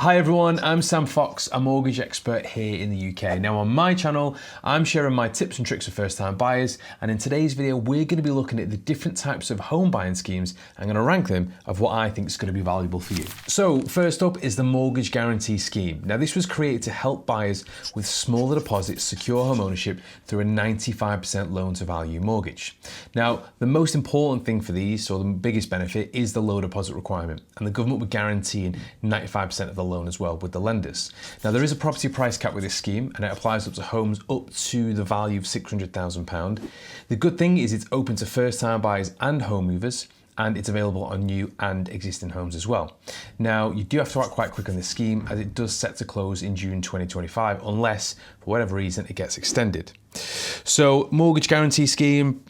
Hi everyone, I'm Sam Fox, a mortgage expert here in the UK. Now on my channel, I'm sharing my tips and tricks for first-time buyers, and in today's video, we're going to be looking at the different types of home buying schemes. I'm going to rank them of what I think is going to be valuable for you. So first up is the mortgage guarantee scheme. Now this was created to help buyers with smaller deposits secure home ownership through a 95% loan to value mortgage. Now the most important thing for these, or the biggest benefit, is the low deposit requirement, and the government would guarantee 95% of the loan as well with the lenders. Now there is a property price cap with this scheme, and it applies up to homes up to the value of £600,000. The good thing is it's open to first-time buyers and home movers, and it's available on new and existing homes as well. Now you do have to act quite quick on this scheme, as it does set to close in June 2025 unless for whatever reason it gets extended. So mortgage guarantee scheme,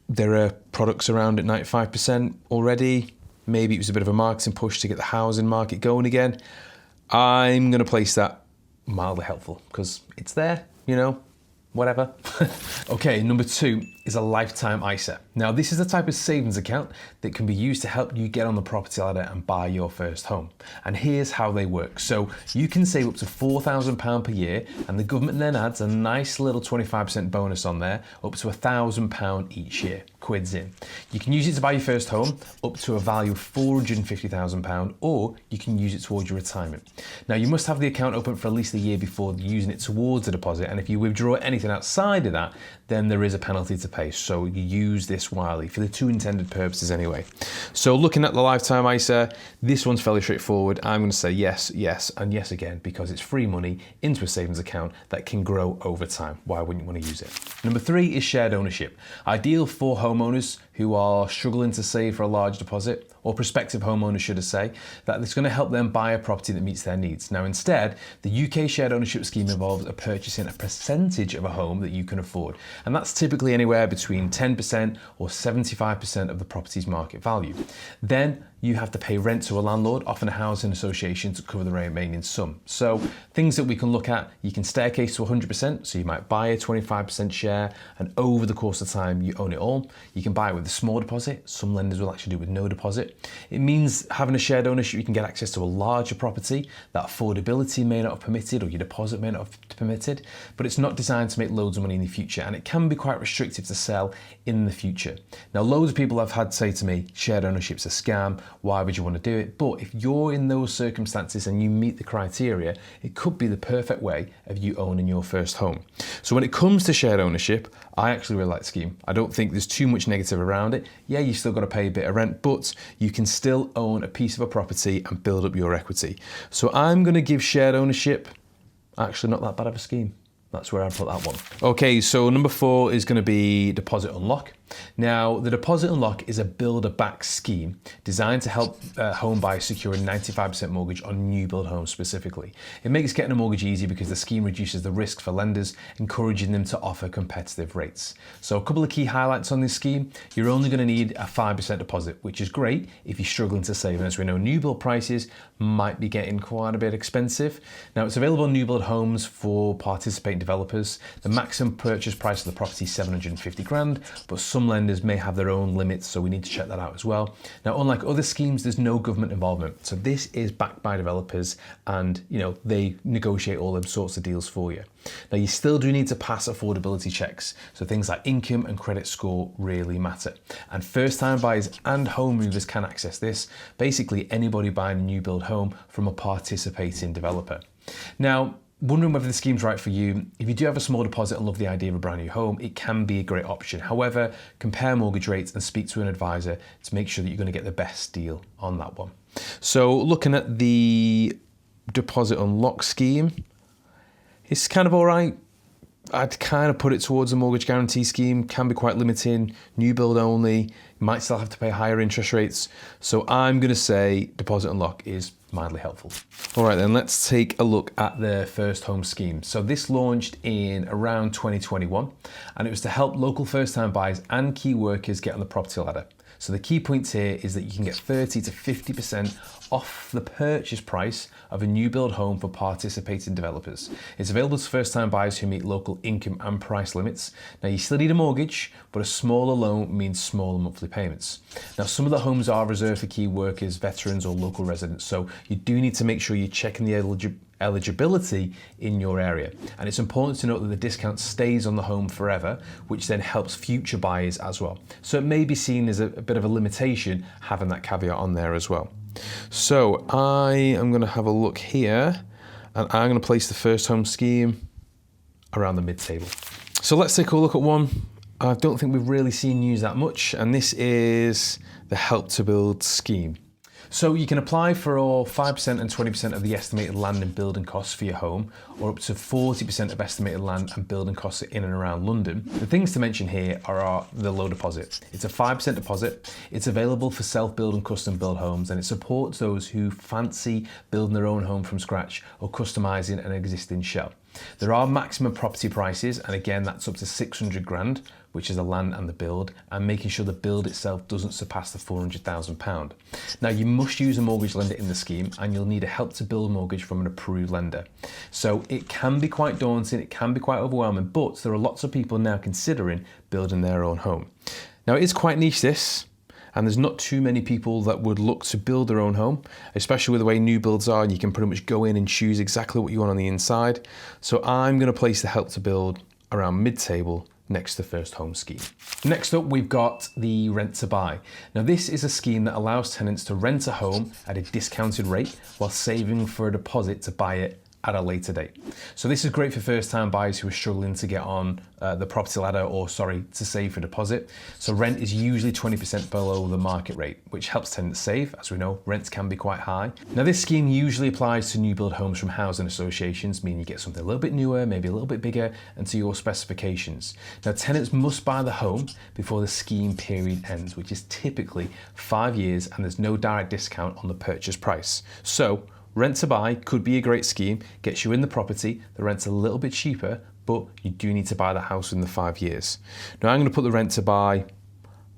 there are products around at 95% already. Maybe it was a bit of a marketing push to get the housing market going again. I'm going to place that mildly helpful because it's there, you know, whatever. Okay, number 2 is a lifetime ISA. Now this is the type of savings account that can be used to help you get on the property ladder and buy your first home. And here's how they work. So you can save up to £4,000 per year, and the government then adds a nice little 25% bonus on there, up to £1,000 each year, quids in. You can use it to buy your first home up to a value of £450,000, or you can use it towards your retirement. Now you must have the account open for at least a year before using it towards the deposit, and if you withdraw anything outside of that, then there is a penalty to pay. So you use this wisely for the two intended purposes anyway. So looking at the lifetime ISA, this one's fairly straightforward. I'm going to say yes, yes, and yes again, because it's free money into a savings account that can grow over time. Why wouldn't you want to use it? Number 3 is shared ownership. Ideal for homeowners who are struggling to save for a large deposit, or prospective homeowners should I say, that it's going to help them buy a property that meets their needs. Now instead, the UK shared ownership scheme involves purchasing a percentage of a home that you can afford, and that's typically anywhere between 10% or 75% of the property's market value. Then you have to pay rent to a landlord, often a housing association, to cover the remaining sum. So things that we can look at, you can staircase to 100%, so you might buy a 25% share, and over the course of time you own it all. You can buy it with a small deposit. Some lenders will actually do it with no deposit. It means having a shared ownership, you can get access to a larger property that affordability may not have permitted, or your deposit may not have permitted, but it's not designed to make loads of money in the future, and it can be quite restrictive to sell in the future. Now loads of people have had say to me, shared ownership's a scam, why would you want to do it? But if you're in those circumstances and you meet the criteria, it could be the perfect way of you owning your first home. So when it comes to shared ownership, I actually really like the scheme. I don't think there's too much negative around it. Yeah, you still got to pay a bit of rent, but you can still own a piece of a property and build up your equity. So I'm going to give shared ownership actually not that bad of a scheme. That's where I put that one. Okay, so number 4 is going to be deposit unlock. Now, the deposit unlock is a builder-backed scheme designed to help home buyers secure a 95% mortgage on new build homes specifically. It makes getting a mortgage easy because the scheme reduces the risk for lenders, encouraging them to offer competitive rates. So a couple of key highlights on this scheme: you're only going to need a 5% deposit, which is great if you're struggling to save. And as we know, new build prices might be getting quite a bit expensive. Now, it's available on new build homes for participating developers. The maximum purchase price of the property is 750 grand, but some lenders may have their own limits, so we need to check that out as well. Now, unlike other schemes, there's no government involvement, so this is backed by developers, and you know, they negotiate all them sorts of deals for you. Now, you still do need to pass affordability checks, so things like income and credit score really matter. And first-time buyers and home movers can access this. Basically, anybody buying a new build home from a participating developer. Now, wondering whether the scheme's right for you, if you do have a small deposit and love the idea of a brand new home, it can be a great option. However, compare mortgage rates and speak to an advisor to make sure that you're going to get the best deal on that one. So looking at the deposit unlock scheme, it's kind of all right. I'd kind of put it towards a mortgage guarantee scheme, can be quite limiting, new build only, you might still have to pay higher interest rates. So I'm going to say deposit unlock is mildly helpful. All right, then let's take a look at the first home scheme. So this launched in around 2021, and it was to help local first-time buyers and key workers get on the property ladder. So the key points here is that you can get 30 to 50% off the purchase price of a new build home for participating developers. It's available to first-time buyers who meet local income and price limits. Now you still need a mortgage, but a smaller loan means smaller monthly payments. Now some of the homes are reserved for key workers, veterans or local residents, so you do need to make sure you're checking the eligibility in your area. And it's important to note that the discount stays on the home forever, which then helps future buyers as well. So it may be seen as a bit of a limitation having that caveat on there as well. So I am going to have a look here, and I'm going to place the first home scheme around the mid-table. So let's take a look at one I don't think we've really seen used that much, and this is the Help to Build scheme. So you can apply for all 5% and 20% of the estimated land and building costs for your home, or up to 40% of estimated land and building costs in and around London. The things to mention here are the low deposit. It's a 5% deposit. It's available for self-build and custom build homes, and it supports those who fancy building their own home from scratch or customizing an existing shell. There are maximum property prices, and again, that's up to 600 grand, which is the land and the build, and making sure the build itself doesn't surpass the £400,000. Now, you must use a mortgage lender in the scheme, and you'll need a Help to Build mortgage from an approved lender. So it can be quite daunting, it can be quite overwhelming, but there are lots of people now considering building their own home. Now, it is quite niche, this, and there's not too many people that would look to build their own home, especially with the way new builds are, and you can pretty much go in and choose exactly what you want on the inside. So I'm going to place the Help to Build around mid-table next to the first home scheme. Next up, we've got the Rent to Buy. Now, this is a scheme that allows tenants to rent a home at a discounted rate while saving for a deposit to buy it at a later date. So this is great for first-time buyers who are struggling to get on the property ladder, to save for deposit. So rent is usually 20% below the market rate, which helps tenants save. As we know, rents can be quite high. Now, this scheme usually applies to new build homes from housing associations, meaning you get something a little bit newer, maybe a little bit bigger, and to your specifications. Now, tenants must buy the home before the scheme period ends, which is typically 5 years, and there's no direct discount on the purchase price. So Rent to Buy could be a great scheme, gets you in the property, the rent's a little bit cheaper, but you do need to buy the house in the 5 years. Now, I'm going to put the Rent to Buy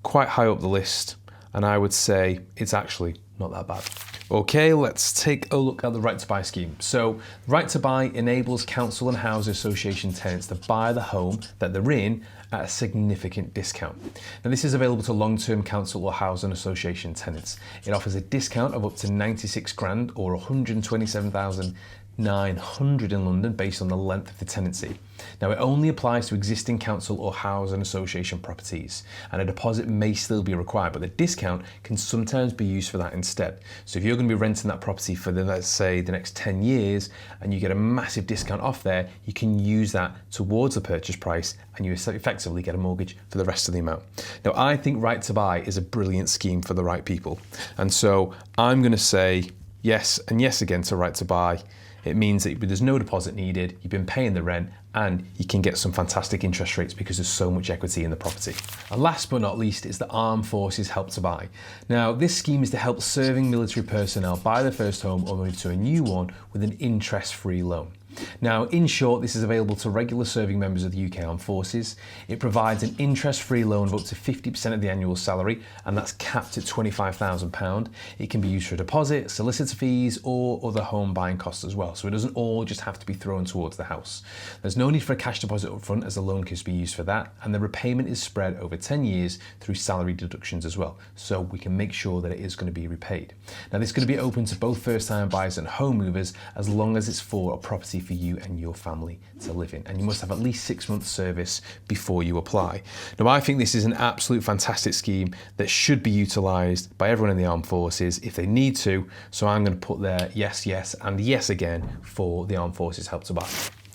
quite high up the list, and I would say it's actually not that bad. Okay, let's take a look at the Right to Buy scheme. So, Right to Buy enables council and housing association tenants to buy the home that they're in at a significant discount. Now, this is available to long-term council or housing association tenants. It offers a discount of up to 96 grand or 127,900 in London based on the length of the tenancy. Now, it only applies to existing council or housing association properties, and a deposit may still be required, but the discount can sometimes be used for that instead. So if you're going to be renting that property for let's say the next 10 years and you get a massive discount off there, you can use that towards the purchase price and you effectively get a mortgage for the rest of the amount. Now, I think Right to Buy is a brilliant scheme for the right people, and so I'm going to say yes and yes again to Right to Buy. It means that there's no deposit needed, you've been paying the rent, and you can get some fantastic interest rates because there's so much equity in the property. And last but not least is the Armed Forces Help to Buy. Now, this scheme is to help serving military personnel buy their first home or move to a new one with an interest-free loan. Now, in short, this is available to regular serving members of the UK Armed Forces. It provides an interest-free loan of up to 50% of the annual salary, and that's capped at £25,000. It can be used for a deposit, solicitor fees, or other home buying costs as well. So it doesn't all just have to be thrown towards the house. There's no need for a cash deposit up front, as the loan can be used for that, and the repayment is spread over 10 years through salary deductions as well. So we can make sure that it is going to be repaid. Now, this is going to be open to both first-time buyers and home movers, as long as it's for a property for you and your family to live in, and you must have at least 6 months service before you apply. Now, I think this is an absolute fantastic scheme that should be utilised by everyone in the Armed Forces if they need to, so I'm going to put there yes, yes, and yes again for the Armed Forces Help to Buy.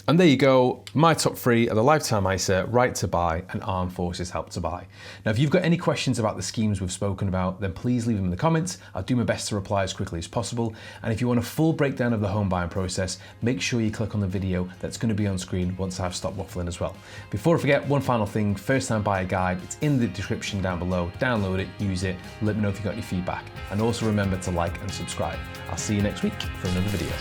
And there you go, my top 3 are the Lifetime ISA, Right to Buy, and Armed Forces Help to Buy. Now, if you've got any questions about the schemes we've spoken about, then please leave them in the comments. I'll do my best to reply as quickly as possible. And if you want a full breakdown of the home buying process, make sure you click on the video that's going to be on screen once I've stopped waffling as well. Before I forget, one final thing, First Time Buyer Guide, it's in the description down below. Download it, use it, let me know if you've got any feedback. And also remember to like and subscribe. I'll see you next week for another video.